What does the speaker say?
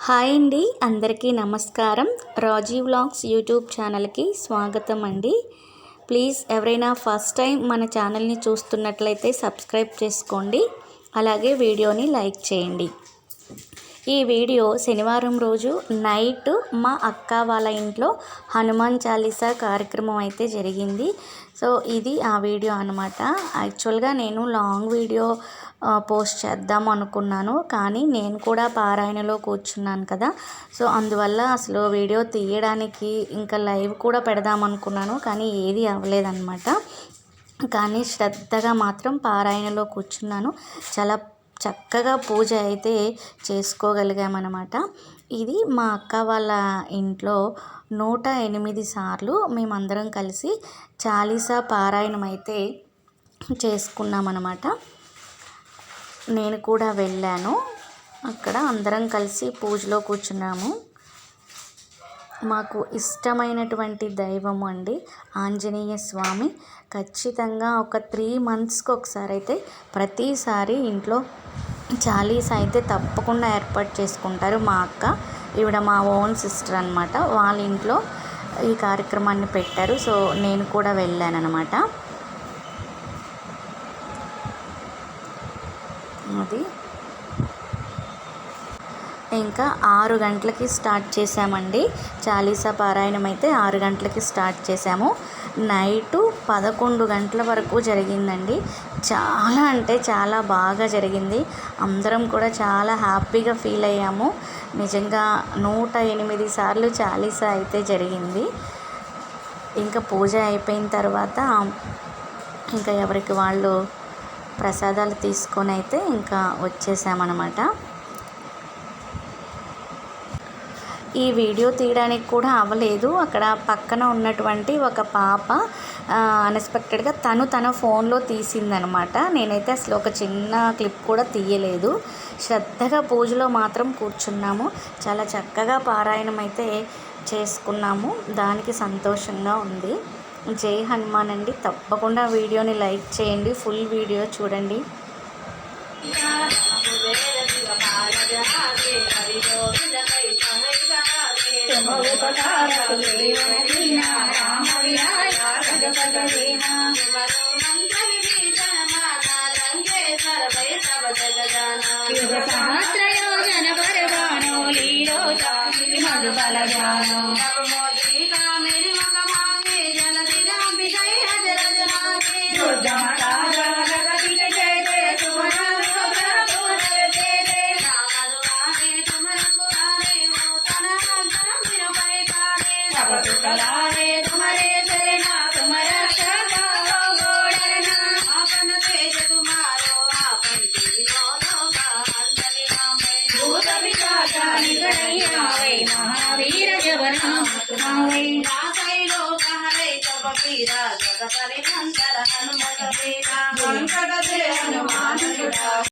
Hi అండి, అందరికీ నమస్కారం. రాజీ వ్లాగ్స్ యూట్యూబ్ ఛానల్కి స్వాగతం అండి. ప్లీజ్ ఎవరైనా ఫస్ట్ టైం మన ఛానల్ని చూస్తున్నట్లయితే సబ్స్క్రైబ్ చేసుకోండి, అలాగే వీడియోని లైక్ చేయండి. ఈ వీడియో శనివారం రోజు నైట్ మా అక్క వాళ్ళ ఇంట్లో హనుమాన్ చాలీసా కార్యక్రమం అయితే జరిగింది. సో ఇది ఆ వీడియో అనమాట. యాక్చువల్గా నేను లాంగ్ వీడియో పోస్ట్ చేద్దాం అనుకున్నాను, కానీ నేను కూడా పారాయణలో కూర్చున్నాను కదా, సో అందువల్ల అసలు వీడియో తీయడానికి ఇంకా లైవ్ కూడా పెడదాం అనుకున్నాను, కానీ ఏది అవ్వలేదన్నమాట. కానీ శ్రద్ధగా మాత్రం పారాయణలో కూర్చున్నాను. చాలా చక్కగా పూజ అయితే చేసుకోగలిగామన్నమాట. ఇది మా అక్క వాళ్ళ ఇంట్లో 108 సార్లు మేమందరం కలిసి చాలీసా పారాయణం అయితే చేసుకున్నామన్నమాట. నేను కూడా వెళ్ళాను, అక్కడ అందరం కలిసి పూజలో కూర్చున్నాము. మాకు ఇష్టమైనటువంటి దైవము అండి ఆంజనేయ స్వామి. ఖచ్చితంగా ఒక 3 మంత్స్కి ఒకసారి అయితే ప్రతిసారి ఇంట్లో చాలీసా అయితే తప్పకుండా ఏర్పాటు చేసుకుంటారు. మా అక్క, ఈవిడ మా ఓన్ సిస్టర్ అనమాట, వాళ్ళ ఇంట్లో ఈ కార్యక్రమాన్ని పెట్టారు. సో నేను కూడా వెళ్ళానన్నమాట. అది ఇంకా 6 గంటలకి స్టార్ట్ చేసామండి. చాలీసా పారాయణం అయితే 6 గంటలకి స్టార్ట్ చేసాము. నైటు 11 గంటల వరకు జరిగిందండి. చాలా అంటే చాలా బాగా జరిగింది. అందరం కూడా చాలా హ్యాపీగా ఫీల్ అయ్యాము. నిజంగా 108 సార్లు చాలీసా అయితే జరిగింది. ఇంకా పూజ అయిపోయిన తర్వాత ఇంకా ఎవరికి వాళ్ళు ప్రసాదాలు తీసుకొని అయితే ఇంకా వచ్చేసామన్నమాట. ఈ వీడియో తీయడానికి కూడా అవ్వలేదు. అక్కడ పక్కన ఉన్నటువంటి ఒక పాప అన్ఎక్స్పెక్టెడ్గా తన ఫోన్లో తీసిందనమాట. నేనైతే అసలు ఒక చిన్న క్లిప్ కూడా తీయలేదు. శ్రద్ధగా పూజలో మాత్రం కూర్చున్నాము. చాలా చక్కగా పారాయణం అయితే చేసుకున్నాము. దానికి సంతోషంగా ఉంది. జై హనుమాన్ అండి. తప్పకుండా వీడియోని లైక్ చేయండి, ఫుల్ వీడియో చూడండి. महावीर जब नाम